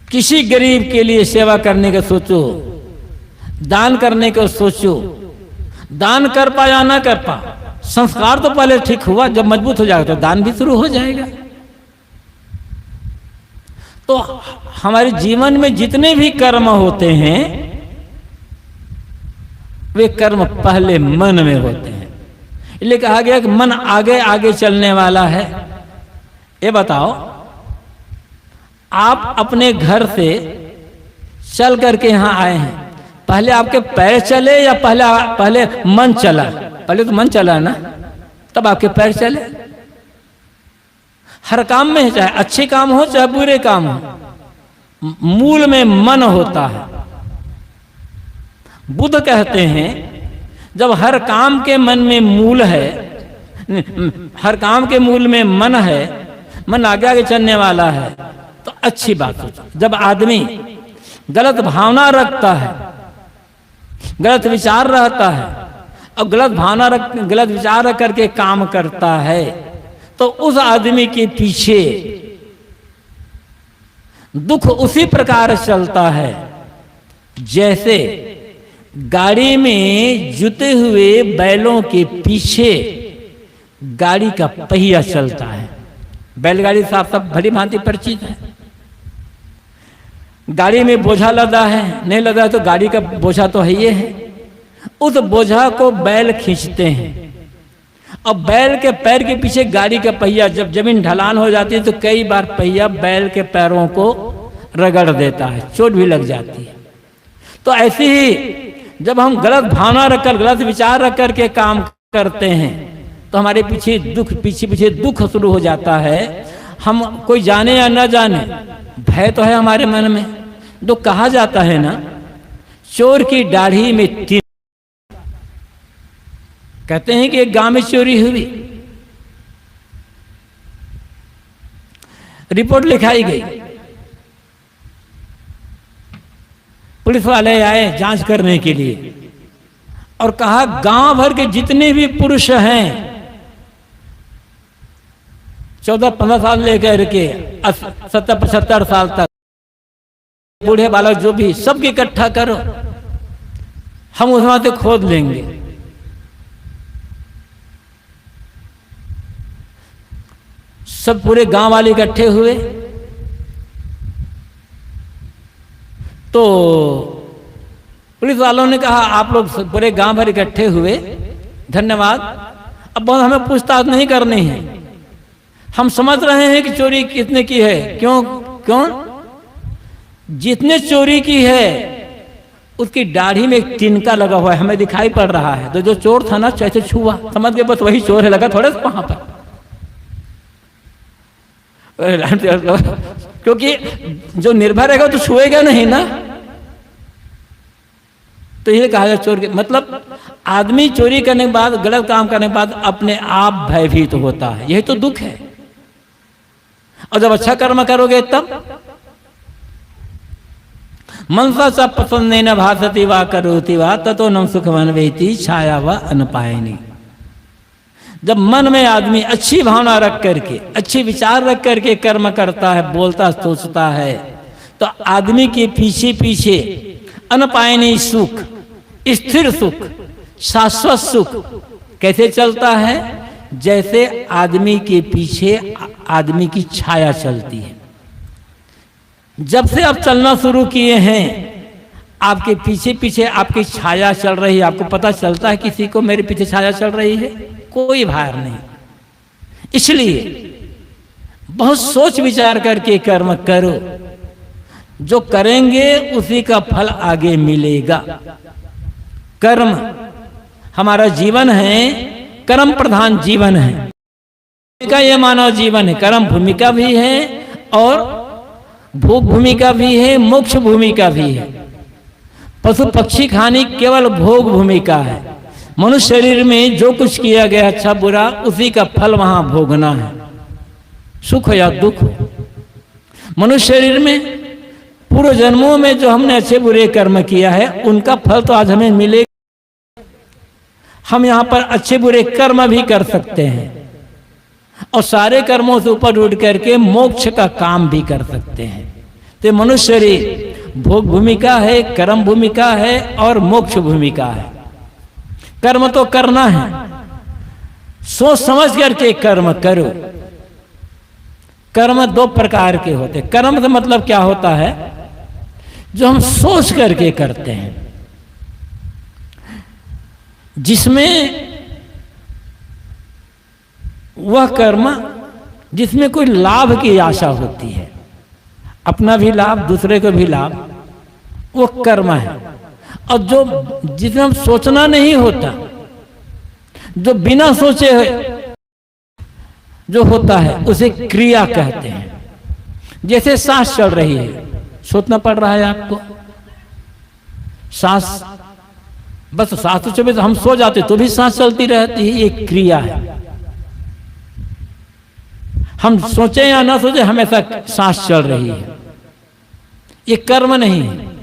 किसी गरीब के लिए सेवा करने का सोचो, दान करने का सोचो। दान कर पा या ना कर पा, संस्कार तो पहले ठीक हुआ, जब मजबूत हो जाएगा तो दान भी शुरू हो जाएगा। तो हमारे जीवन में जितने भी कर्म होते हैं वे कर्म पहले मन में होते हैं। इसलिए कहा गया कि मन आगे आगे चलने वाला है। ये बताओ, आप अपने घर से चल करके यहां आए हैं, पहले आपके पैर चले या पहले मन चला? पहले तो मन चला ना, तब आपके पैर चले। हर काम में, चाहे अच्छे काम हो चाहे बुरे काम हो, मूल में मन होता है। बुद्ध कहते हैं जब हर काम के मन में मूल है, हर काम के मूल में मन है, मन आगे आगे चलने वाला है, तो अच्छी बात हो। जब आदमी गलत भावना रखता है, गलत विचार रहता है और गलत विचार रख करके काम करता है, तो उस आदमी के पीछे दुख उसी प्रकार चलता है जैसे गाड़ी में जुते हुए बैलों के पीछे गाड़ी का पहिया चलता है। बैलगाड़ी साफ सब भली भांति परिचित है। गाड़ी में बोझा लदा है, नहीं लदा है तो गाड़ी का बोझा तो है ही है। उस बोझा को बैल खींचते हैं और बैल के पैर के पीछे गाड़ी का पहिया, जब जमीन ढलान हो जाती है तो कई बार पहिया बैल के पैरों को रगड़ देता है, चोट भी लग जाती है। तो ऐसे ही जब हम गलत भावना रखकर, गलत विचार रख करके काम करते हैं तो हमारे पीछे दुख शुरू हो जाता है। हम कोई जाने या न जाने, भय तो है हमारे मन में। तो कहा जाता है ना, चोर की दाढ़ी में तीन। कहते हैं कि एक गांव में चोरी हुई, रिपोर्ट लिखाई गई, पुलिस वाले आए जांच करने के लिए और कहा गांव भर के जितने भी पुरुष हैं 14-15 साल लेकर के 70-75 साल तक, बूढ़े बालक जो भी, सबके इकट्ठा करो, हम उसमें से खोद लेंगे। सब पूरे गांव वाले इकट्ठे हुए तो पुलिस वालों ने कहा आप लोग पूरे गांव भर इकट्ठे हुए, धन्यवाद, अब बहुत हमें पूछताछ नहीं करनी है। हम समझ रहे हैं कि चोरी कितने की है। क्यों? जितने चोरी की है उसकी दाढ़ी में एक तिनका लगा हुआ है, हमें दिखाई पड़ रहा है। तो जो चोर था ना, कैसे छुआ, समझ गए बस वही चोर है, लगा थोड़े से वहां पर। क्योंकि जो निर्भर रहेगा तो छुएगा नहीं ना। तो ये कहा जाए चोर के मतलब आदमी चोरी करने के बाद, गलत काम करने के बाद अपने आप भयभीत होता है। यही तो दुख है। और जब अच्छा कर्म करोगे तब मनसा सा पसंद न भासती वा करोति वा ततो न सुखमन वेति छाया व अनपायनी। जब मन में आदमी अच्छी भावना रख करके, अच्छे विचार रख करके कर्म करता है, बोलता सोचता है, तो आदमी के पीछे पीछे अनपायनी सुख, स्थिर सुख, शाश्वत सुख कैसे चलता है? जैसे आदमी के पीछे आदमी की छाया चलती है। जब से आप चलना शुरू किए हैं, आपके पीछे पीछे आपकी छाया चल रही है। आपको पता चलता है किसी को मेरे पीछे छाया चल रही है? कोई भार नहीं। इसलिए बहुत सोच विचार करके कर्म करो, जो करेंगे उसी का फल आगे मिलेगा। कर्म हमारा जीवन है, कर्म प्रधान जीवन है। का ये मानव जीवन है, कर्म भूमिका भी है और भोग भूमिका भी है, मोक्ष भूमिका भी है। पशु पक्षी खाने केवल भोग भूमिका है। मनुष्य शरीर में जो कुछ किया गया अच्छा बुरा, उसी का फल वहां भोगना है, सुख या दुख। मनुष्य शरीर में पूर्व जन्मों में जो हमने अच्छे बुरे कर्म किया है, उनका फल तो आज हमें मिलेगा। हम यहाँ पर अच्छे बुरे कर्म भी कर सकते हैं और सारे कर्मों से ऊपर उठ करके मोक्ष का काम भी कर सकते हैं। तो तो मनुष्य शरीर भोग भूमिका है, कर्म भूमिका है और मोक्ष भूमिका है। कर्म तो करना है, सोच समझ करके कर्म करो। कर्म दो प्रकार के होते। कर्म से मतलब क्या होता है? जो हम सोच करके करते हैं, जिसमें वह कर्म जिसमें कोई लाभ की आशा होती है, अपना भी लाभ दूसरे को भी लाभ, वो कर्म है। और जो जिसमें हम सोचना नहीं होता, जो बिना सोचे जो होता है उसे क्रिया कहते हैं। जैसे सांस चल रही है, सोचना पड़ रहा है आपको, सांस, बस सांस तो चले तो हम सो जाते तो भी सांस चलती रहती है, एक क्रिया है। हम सोचे या ना सोचे हमेशा सांस चल रही है, ये कर्म नहीं है।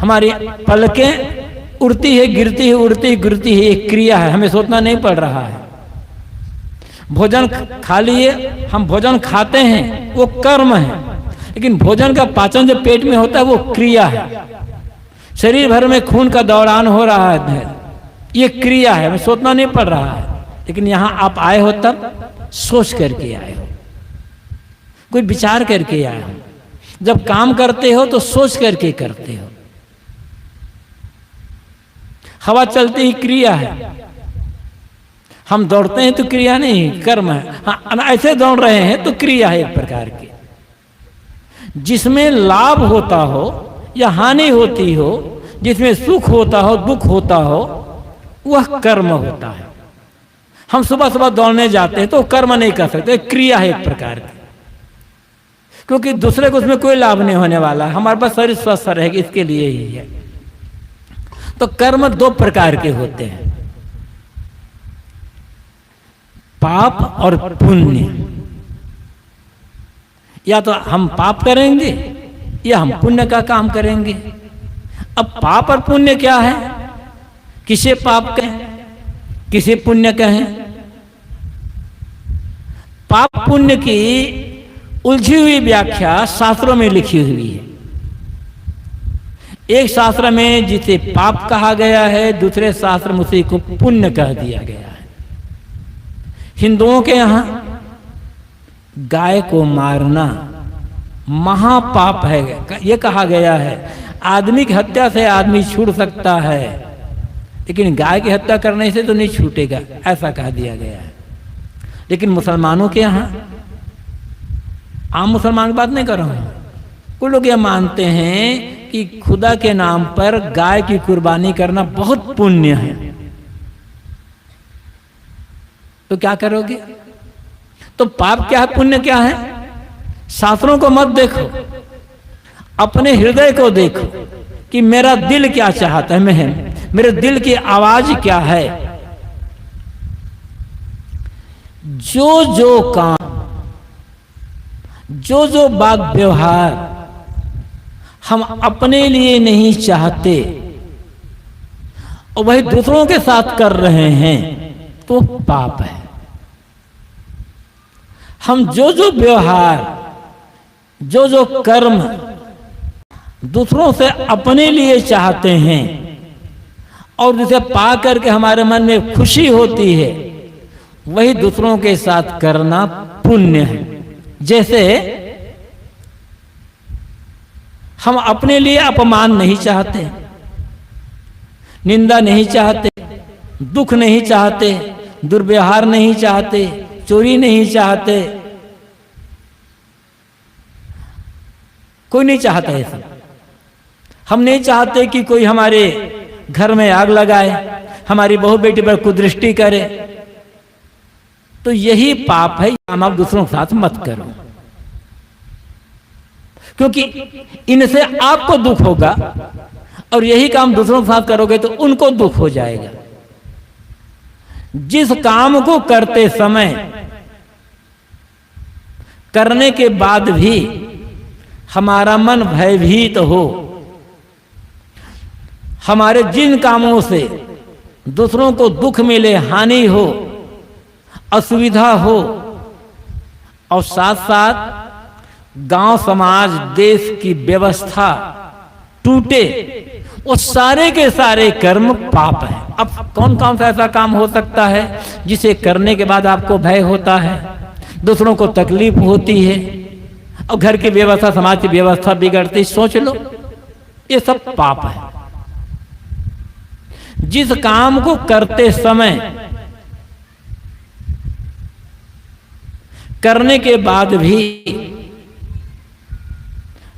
हमारी पलकें उड़ती है गिरती है, उड़ती है गिरती है, एक क्रिया है, हमें सोचना नहीं पड़ रहा है। भोजन खा लिए, हम भोजन खाते हैं, वो कर्म है। लेकिन भोजन का पाचन जो पेट में होता है वो क्रिया है। शरीर भर में खून का दौड़ान हो रहा है, ये क्रिया है, हमें सोचना नहीं पड़ रहा है। लेकिन यहां आप आए हो तब सोच करके आए हो, कोई विचार करके आए हो। जब काम करते हो तो सोच करके करते हो। हवा चलती ही क्रिया है, हम दौड़ते हैं तो क्रिया नहीं, कर्म है। हाँ, ऐसे दौड़ रहे हैं तो क्रिया है एक प्रकार की। जिसमें लाभ होता हो या हानि होती हो, जिसमें सुख होता हो दुख होता हो, वह कर्म होता है। हम सुबह सुबह दौड़ने जाते हैं तो कर्म नहीं कर सकते, क्रिया है एक प्रकार की, क्योंकि दूसरे को उसमें कोई लाभ नहीं होने वाला, हमारे पास शरीर स्वस्थ रहेगा, इसके लिए ही है। तो कर्म दो प्रकार के होते हैं, पाप और पुण्य। या तो हम पाप करेंगे या हम पुण्य का काम करेंगे। अब पाप और पुण्य क्या है? किसे पाप कहें, किसे पुण्य कहें? पाप पुण्य की उलझी हुई व्याख्या शास्त्रों में लिखी हुई है। एक शास्त्र में जिसे पाप कहा गया है, दूसरे शास्त्र में उसी को पुण्य कह दिया गया है। हिंदुओं के यहां गाय को मारना महापाप है, यह कहा गया है। आदमी की हत्या से आदमी छूट सकता है, लेकिन गाय की हत्या करने से तो नहीं छूटेगा, ऐसा कह दिया गया है। लेकिन मुसलमानों के यहां, आम मुसलमान की बात नहीं कर रहा हूं, कुछ लोग यह मानते हैं कि खुदा के नाम पर गाय की कुर्बानी करना बहुत पुण्य है। तो क्या करोगे? तो पाप क्या है, पुण्य क्या है? शास्त्रों को मत देखो, अपने हृदय को देखो कि मेरा दिल क्या चाहता है, मेरे दिल की आवाज क्या है। जो जो काम, जो जो बात व्यवहार हम अपने लिए नहीं चाहते और वही दूसरों के साथ कर रहे हैं तो पाप है। हम जो जो व्यवहार, जो जो कर्म दूसरों से अपने लिए चाहते हैं और जिसे पा करके हमारे मन में खुशी होती है, वही दूसरों के साथ करना पुण्य है। जैसे हम अपने लिए अपमान नहीं चाहते, निंदा नहीं चाहते, दुख नहीं चाहते, दुर्व्यवहार नहीं चाहते, चोरी नहीं चाहते, कोई नहीं चाहता है सब। हम नहीं चाहते कि कोई हमारे घर में आग लगाए, हमारी बहू बेटी पर कुदृष्टि करे। तो यही पाप है, हम आप दूसरों के साथ मत करो, क्योंकि इनसे आपको दुख होगा और यही काम दूसरों के साथ करोगे तो उनको दुख हो जाएगा। जिस काम को करते समय करने के बाद भी हमारा मन भयभीत हो, हमारे जिन कामों से दूसरों को दुख मिले, हानि हो, असुविधा हो, और साथ साथ गांव समाज देश की व्यवस्था टूटे, वो सारे के सारे कर्म पाप है। अब कौन कौन सा ऐसा काम हो सकता है जिसे करने के बाद आपको भय होता है, दूसरों को तकलीफ होती है और घर की व्यवस्था, समाज की व्यवस्था बिगड़ती? सोच लो, ये सब पाप है। जिस काम को करते समय करने के बाद भी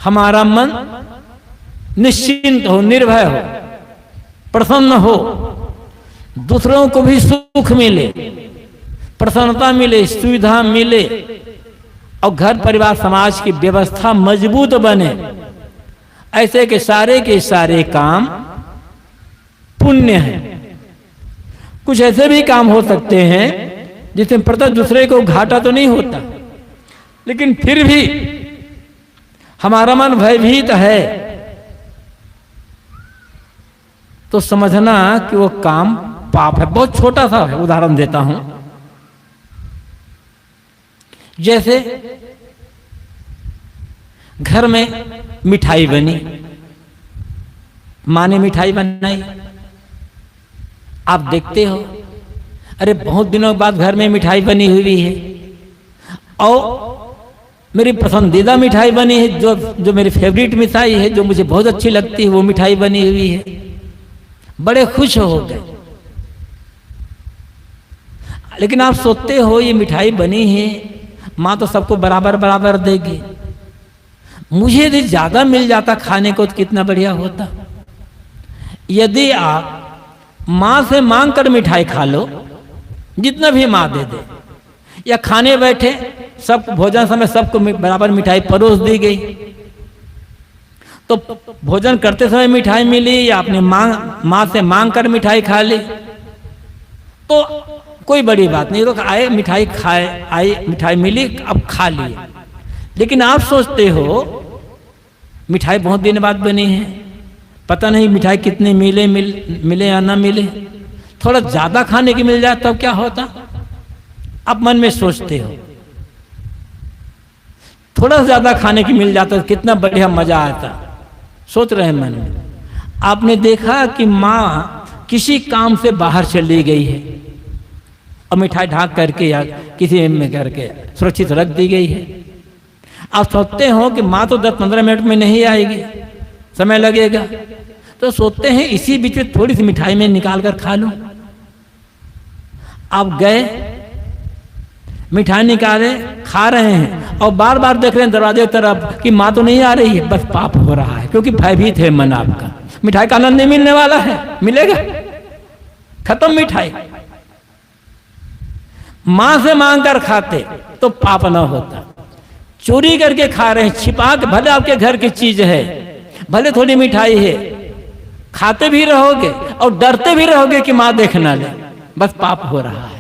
हमारा मन निश्चिंत हो, निर्भय हो, प्रसन्न हो, दूसरों को भी सुख मिले, प्रसन्नता मिले, सुविधा मिले और घर परिवार समाज की व्यवस्था मजबूत बने, ऐसे के सारे काम पुण्य है। कुछ ऐसे भी काम हो सकते हैं जिसमें प्रत्यक्ष दूसरे को घाटा तो नहीं होता, लेकिन फिर भी हमारा मन भयभीत है, तो समझना कि वो काम पाप है। बहुत छोटा सा उदाहरण देता हूं। जैसे घर में मिठाई बनी, माँ ने मिठाई बनाई, आप देखते हो अरे बहुत दिनों बाद घर में मिठाई बनी हुई है और मेरी पसंदीदा मिठाई बनी है, जो मेरी फेवरेट मिठाई है, जो मुझे बहुत अच्छी लगती है, वो मिठाई बनी हुई है। बड़े खुश हो गए। लेकिन आप सोचते हो ये मिठाई बनी है, माँ तो सबको बराबर बराबर देगी, मुझे यदि ज्यादा मिल जाता खाने को तो कितना बढ़िया होता। यदि आप माँ से मांग कर मिठाई खा लो, जितना भी माँ दे दे, या खाने बैठे सब भोजन समय सबको बराबर मिठाई परोस दी गई, तो भोजन करते समय मिठाई मिली या अपने माँ से मांग कर मिठाई खा ली तो कोई बड़ी बात नहीं, तो आए मिठाई खाए, आई मिठाई मिली, अब खा लिए। लेकिन आप सोचते हो मिठाई बहुत दिन बाद बनी है, पता नहीं मिठाई कितने मिले या ना मिले, थोड़ा ज्यादा खाने की मिल जाए तब क्या होता? आप मन में सोचते हो थोड़ा ज्यादा खाने की मिल जाता तो कितना बढ़िया मजा आता, सोच रहे हैं मन में। आपने देखा कि माँ किसी काम से बाहर चली गई है और मिठाई ढाक करके या किसी में करके सुरक्षित रख दी गई है। आप सोचते हो कि माँ तो 10-15 मिनट में नहीं आएगी, समय लगेगा, तो सोचते हैं इसी बीच में थोड़ी सी मिठाई में निकाल कर खा लूं। आप गए, मिठाई निकाले, खा रहे हैं और बार बार देख रहे हैं दरवाजे की तरफ कि माँ तो नहीं आ रही है, बस पाप हो रहा है, क्योंकि भयभीत है मन आपका। मिठाई का आनंद नहीं मिलने वाला है, मिलेगा, खत्म मिठाई। माँ से मांग कर खाते तो पाप न होता। चोरी करके खा रहे हैं, छिपा के, भले आपके घर की चीज है, भले थोड़ी मिठाई है, खाते भी रहोगे और डरते भी रहोगे कि माँ देख ना ले, बस पाप हो रहा है।